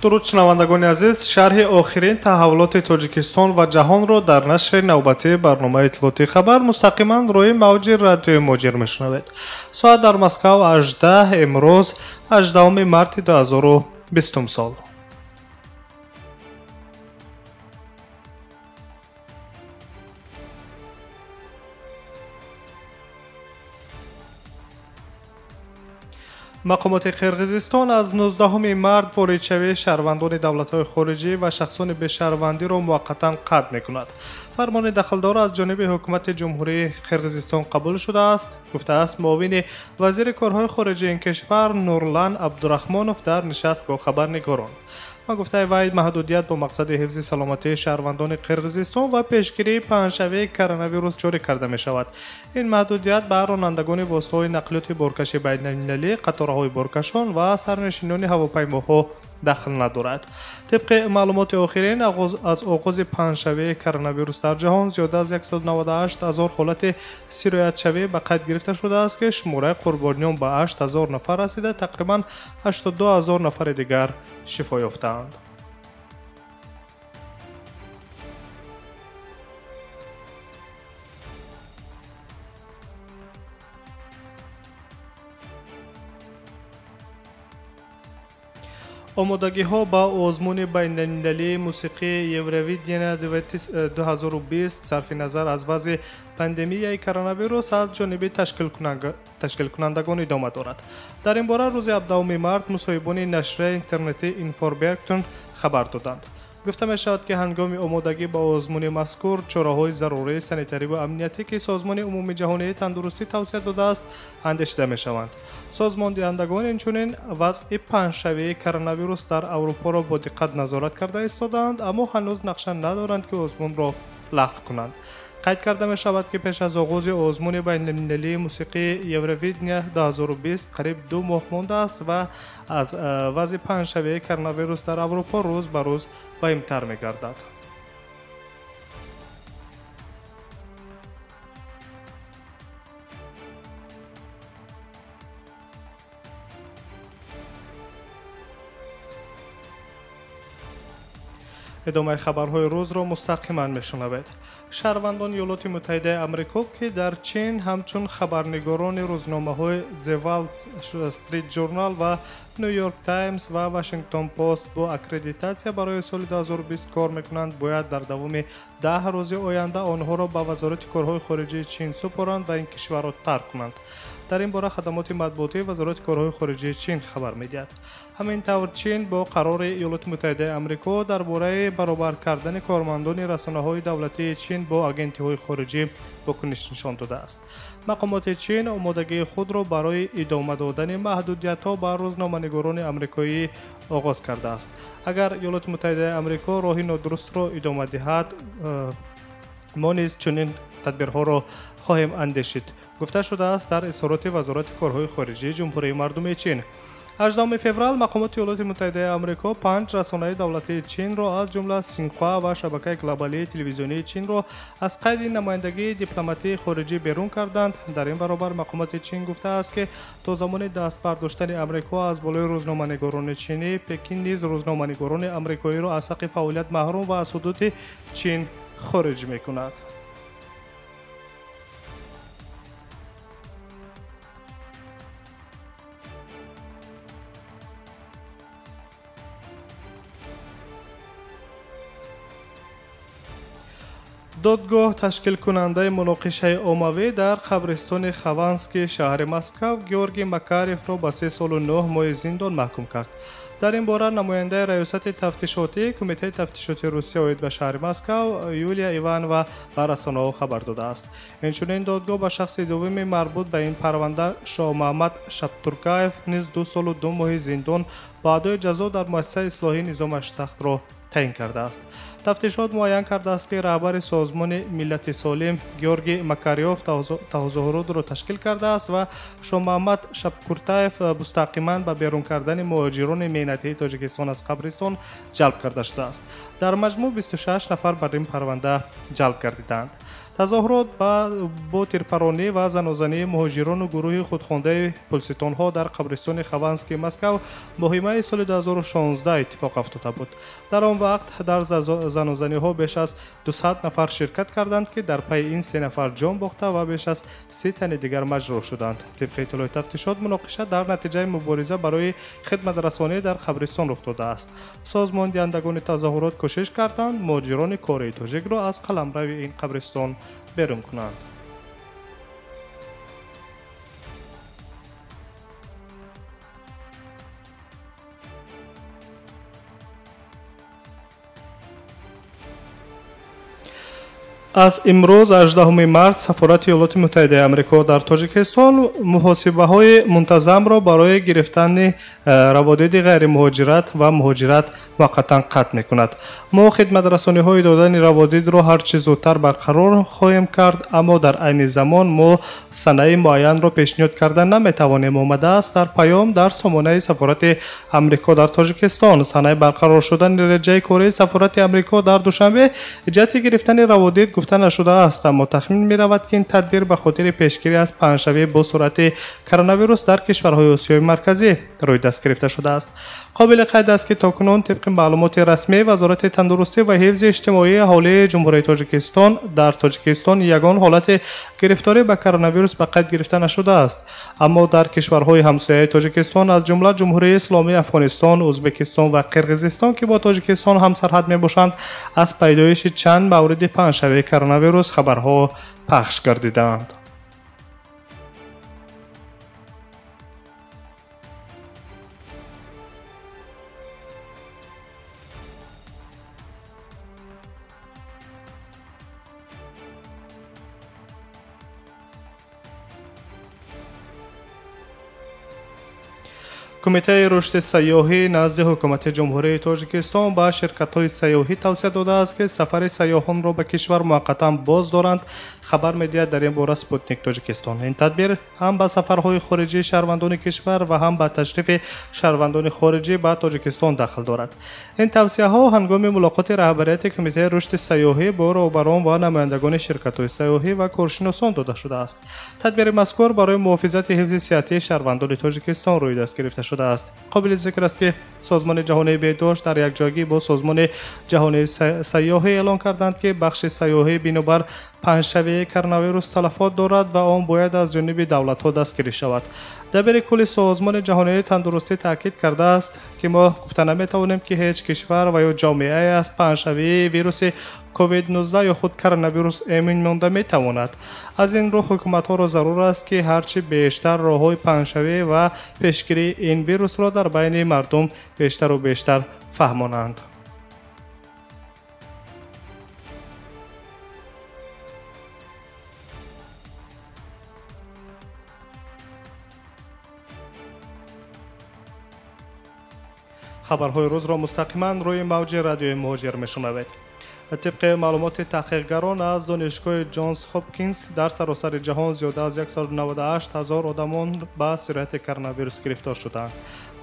дуруд шунавандагони азиз, шарҳи охирин таҳаввулоти Тоҷикистон ва ҷаҳонро дар нашри навбатии барномаи иттилоъоти хабар мустақиман рӯи мавҷи радиои Моҷир мешунавед. Соат дар Москав 18, имрӯз 18 марти 2020 сол. мақомоти қирғизистон аз 19 март воридшавии шаҳрвандони давлатҳои хориҷӣ ва шахсони бешаҳрвандиро муваққатан қатъ мекунад. фармони дахлдор аз ҷониби ҳукумати ҷумҳурии қирғизистон қабул шудааст, гуфтааст муовини вазири корҳои хориҷии ин кишвар Нурлан Абдурахмонов дар нишаст бо хабарнигорон. ва гуфтаи вай маҳдудият бо мақсади ҳифзи саломатии шаҳрвандони қирғизистон ва пешгирии паҳншавии коронавирус ҷорӣ карда мешавад. ин маҳдудият ба ронандагони воситаҳои нақлиёти боркаши байналмилалӣ, қатораҳои боркашон ва сарнишинони ҳавопаймоҳо дахл надорад. тибқи маълумоти охирин, аз оғози паҳншавии коронавирус дар ҷаҳон зиёда аз 198 000 ҳолати сироятшавӣ ба қайд гирифта шудааст ки шумораи қурбониён ба 8 000 нафар расида, тақрибан 82 000 нафари дигар шифо ёфтаанд. омодагиҳо ба озмуни байналмилалии мусиқии Евровидение 2020 сарфи назар аз вазъи пандемияи коронавирус аз ҷониби ташкилкунандагон идома дорад. дар ин бора рӯзи 17 март мусоҳибони нашрияи интернетӣ Информбергтон хабар доданд. гуфта мешавад ки ҳангоми омодагӣ ба озмуни мазкур чораҳои зарурии санитарӣ ва амниятӣ ки созмони умумии ҷаҳонии тандурустӣ тавсия додааст андешида мешаванд. созмондиҳандагон инчунин вазъи паҳншавии коронавирус дар аврупоро бо диққат назорат карда истодаанд, аммо ҳанӯз нақша надоранд ки озмунро лағв кунанд. қайд карда мешавад ки пеш аз оғози озмуни байналмилалии мусиқии Евровидение 2020 қариб 2 моҳ мондааст ва аз вазъи паҳншавии коронавирус дар аврупо рӯз ба рӯз ваимтар мегардад. идомаи хабарҳои рӯзро мустақиман мешунавед. шаҳрвандони Иёлоти Муттаҳидаи Амрико, ки дар Чин ҳамчун хабарнигорони рӯзномаҳои The Wall Street Journal ва New York Times ва Washington Post бо аккредитатсия барои соли 2020 кор мекунанд, бояд дар давоми 10 рӯзи оянда онҳоро ба Вазорати корҳои хориҷии Чин супоранд ва ин кишварро тарк кунанд. дар ин бора хадамоти матбуотии Вазорати корҳои хориҷии Чин хабар медиҳад. ҳамин тавр Чин бо қарори Иёлоти Муттаҳидаи Амрико дар бораи баробар кардани кормандони расонаҳои давлатии Чин бо агентиҳои хориҷӣ вокуниш нишон додааст. мақомоти Чин омодагии худро барои идома додани маҳдудиятҳо ба рӯзноманигорони амрикоӣ оғоз кардааст. агар Иёлоти Муттаҳидаи Амрико роҳи нодурустро идома диҳад, мо низ чунин тадбирҳоро хоҳем андешид, гуфта шудааст дар изҳороти Вазорати корҳои хориҷии ҷумҳурии мардуми Чин. 18 феврал мақомоти Иёлоти Муттаҳидаи Амрико 5 расонаи давлатии Чинро аз ҷумла Синхуа ва шабакаи глобалии телевизионии Чинро аз қайди намояндагии дипломатии хориҷӣ берун карданд. дар ин баробар мақомоти Чин гуфтааст ки то замони дастбардоштани Амрико аз болои рӯзноманигорони чинӣ, Пекин низ рӯзноманигорони амрикоиро аз ҳаққи фаъолият маҳрум ва аз ҳудуди Чин хориҷ мекунад. додгоҳ ташкилкунандаи муноқишаи оммавӣ дар қабристони Хованский шаҳри Москав Георгий Макаревро ба 3 солу 9 моҳи зиндон маҳкум кард. дар ин бора намояндаи раёсати тафтишотии Кумитаи тафтишоти Русия оид ба шаҳри Москав Юлия Иванова ба расонаҳо хабар додааст. инчунин додгоҳ ба шахси дуввуми марбут ба ин парванда Шоҳмаҳмад Шабтуркаев низ 2 солу 2 моҳи зиндон ба адои ҷазо дар муассисаи ислоҳии низомаш сахтро таъин кардааст. тафтишот муайян кардааст ки раҳбари созмони Миллати Солим Георгий Макарёв тазоҳуротро ташкил кардааст ва Шоҳмаҳмад Шабкуртаев мустақиман ба берун кардани муҳоҷирони меҳнатии Тоҷикистон аз қабристон ҷалб карда шудааст. дар маҷмӯъ 26 нафар бар ин парванда ҷалб гардиданд. تظاهرات با تیرپرانی و زنازنی مهاجران و گروه خودخوانده پلستان‌ها در قبرستان خوانسکی مسکو مهمه سال 2016 اتفاق افتاده بود. در آن وقت در زنازنی‌ها بیش از 200 نفر شرکت کردند که در پی این 3 نفر جان باخته و بیش از 30 تن دیگر مجروح شدند. طبق اطلاعات تفتیشات مناقشه در نتیجه مبارزه برای خدمت رسانی در قبرستان رخ داده است. سازمان دهندگان تظاهرات کوشش کردند مهاجران کره تاجیک را از قلمرو این قبرستان بیرون کنند. از امروز 18 مارس سفارت ایالات متحده آمریکا در تاجیکستان محاسبه‌های منتظم را برای گرفتن روادید غیر مهاجرت و مهاجرت موقتا قطع می‌کند. ما خدمت رسانی‌های دادن روادید را هر چه زودتر برقرار خواهیم کرد، اما در عین زمان ما سنه معین را پیشنهاد کردن نمی‌توانیم. آمده است در پیام در سامانه سفارت آمریکا در تاجیکستان. سنه برقرار شدن رجای کره سفارت آمریکا در دوشنبه جهت گرفتن روادید گفته نشده است، اما تخمین می رود که این تدبیر به خاطر پیشگیری از پنجشنبه با سرعت کرونا ویروس در کشورهای آسیای مرکزی روی دست گرفته شده است. قابل قید است که تاکنون طبق معلومات رسمی وزارت تندرستی و حفظ اجتماعی اهالی جمهوری تاجیکستان در تاجیکستان یگان حالت گرفتاری به کرونا ویروس به قید گرفته نشده است، اما در کشورهای همسایه تاجیکستان از جمله جمهوری اسلامی افغانستان، ازبکستان و قرقیزستان که با تاجیکستان هم سرحد می باشند از پیدایش چند مورد پنجشنبه کرونا ویروس خبرها پخش گردیدند. کمیته رشد سیاحی نزد حکومت جمهوری تاجیکستان به شرکت‌های سیاحی توصیه داده است که سفر سیاحان را به کشور موقتا باز دارند. خبر می‌دهد در این باره سپوتنیک تاجیکستان. این تدبیر هم به سفرهای خارجی شهروندان کشور و هم به تشریف شهروندان خارجی به تاجیکستان دخل دارد. این توصیه‌ها هنگام ملاقات رهبریت کمیته رشد سیاحی با رهبران و نمایندگان شرکت‌های سیاحی و کارشناسان داده شده است. تدبیر مذکور برای محافظت حفظ صحتی شهروندان تاجیکستان روی دست گرفته شده است. قابل ذکر است که سازمان جهانی بهداشت در یک جایی با سازمان جهانی سیاحی اعلام کردند که بخش سیاحی بنابر پنجشنبه کرونا ویروس تلفات دارد و آن باید از جانب دولت‌ها دستگیری شود. دبیر کل سازمان جهانی تندرستی تاکید کرده است که ما گفته نمی‌توانیم که هیچ کشور و یا جامعه از پنجشنبه ویروس کووید 19 یا خود کرونا ویروس امین مانده می‌تواند. از این رو حکومت‌ها را ضرور است که هرچه بیشتر راه‌های پنجشنبه و پیشگیری این ویروس را در بین مردم بیشتر و بیشتر فهمانند. خبرهای روز را مستقیما روی موج رادیوی مهاجر میشنوید. طبق معلومات تحقیقگران از دانشگاه جانز هاپکینز در سراسر جهان زیاده از 198,000 آدمان به سرایت کرونا ویروس گرفتار شدند.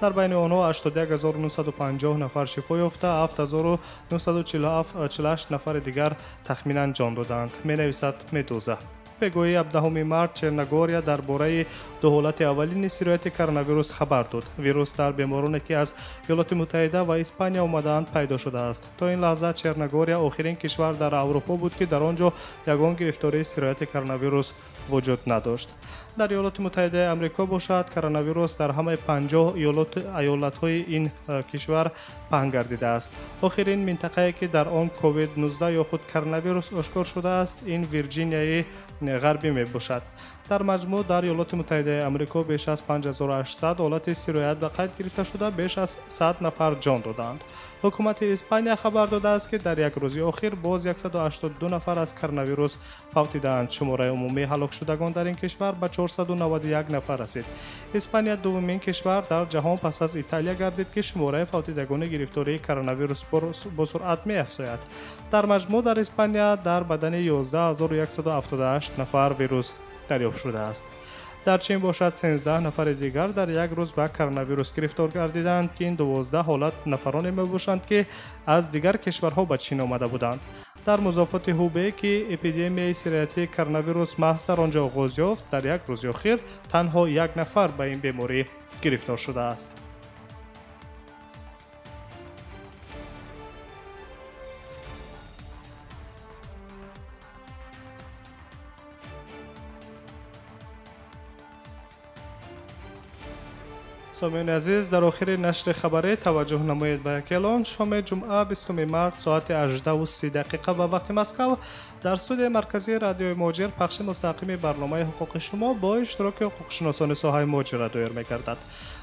در بین آنها 81,950 نفر شفا یافته، 7,948 نفر دیگر تخمینا جان دادند. می‌نویسد مدوزا. بگویی 17 مارس چرنگوریا درباره دو حالت اولین سرایت کرونا ویروس خبر داد. ویروس در بیمارانی که از ایالات متحده و اسپانیا آمدند پیدا شده است. تا این لحظه چرنگوریا آخرین کشور در اروپا بود که در آنجا یگان گرفتاری سرایت کرونا ویروس وجود نداشت. در ایالات متحده آمریکا باشد کرونا ویروس در همه 50 ایالت‌های این کشور پهن گردیده است. آخرین منطقه‌ای که در آن کووید 19 یا خود کرونا ویروس آشکار شده است این ویرجینیای غربی می باشد. در مجموع در ایالات متحده آمریکا بیش از 5800 حالت سرایت به قید گرفته شده، بیش از 100 نفر جان دادند. حکومت اسپانیا خبر داده است که در یک روز اخیر باز 182 نفر از کرونا ویروس فوت دیدند. شماره عمومی هلاک شدگان در این کشور به 491 نفر رسید. اسپانیا دومین کشور در جهان پس از ایتالیا گردید که شماره فوت دیدگان گرفتاری کرونا ویروس با سرعت می‌افزاید. در مجموع در اسپانیا در بدن 11178 نفر ویروس دریافت شده است. در چین باشد 13 نفر دیگر در یک روز به کرونا ویروس گرفتار گردیدند که این 12 حالت نفرانی می باشند که از دیگر کشورها به چین آمده بودند. در مضافات هوبه که اپیدمی سیریاتی کرونا محض در آنجا آغاز یافت، در یک روز اخیر تنها 1 نفر به این بیماری گرفتار شده است. سامعین عزیز، در آخر نشر خبری توجه نمایید به یک اعلان. شام جمعه 20 مارس ساعت 18:30 به وقت مسکو در استودیو مرکزی رادیوی موجر پخش مستقیم برنامه حقوق شما با اشتراک حقوقشناسان ساحه موجر دایر می‌گردد.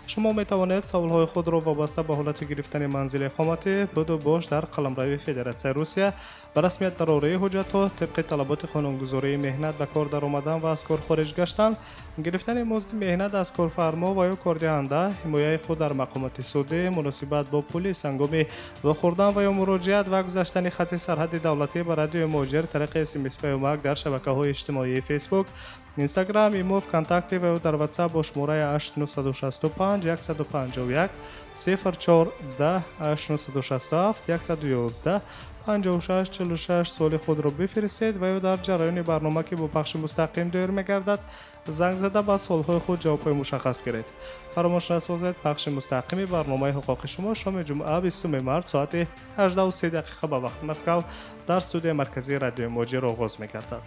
شما می توانید سوال‌های خود را وابسته به حالت گرفتن منزل اقامتی بود و باش در قلمرو فدراسیون روسیه به رسمیت ضروری حجت‌ها طبق طلبات قانونگذاری مهنت به کار درآمدن و از کار خارج گشتن، گرفتن مزد مهنت از کارفرما و یا کاردهنده، حمایت خود در مقامات سودی، مناسبت با پلیس هنگام واخوردن و یا مراجعت و گذشتن خط سرحد دولتی به رادیو موجر طریق SMS پیامک در شبکه‌های اجتماعی فیسبوک، اینستاگرام، ایمو، کانتاکت و در واتساپ با شماره 8965 151 0410 8967 111 56 46 سوال خود را بفرستید و یا در جریان برنامه که با پخش مستقیم دایر می‌گردد زنگ زده به سوال‌های خود جواب‌های مشخص گیرید. فراموش نسازید پخش مستقیم برنامه حقوق شما شام جمعه 20 مارس ساعت 18:30 به وقت مسکو در استودیو مرکزی رادیو موجر آغاز می‌گردد.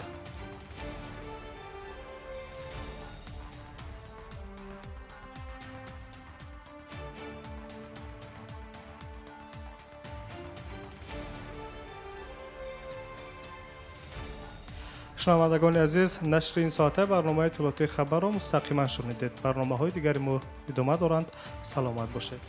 شنوندگان عزیز، نشر این ساعته برنامه اطلاعاتی خبر را مستقیما شنیدید. برنامه‌های دیگری ما ادامه دارند. سلامت باشید.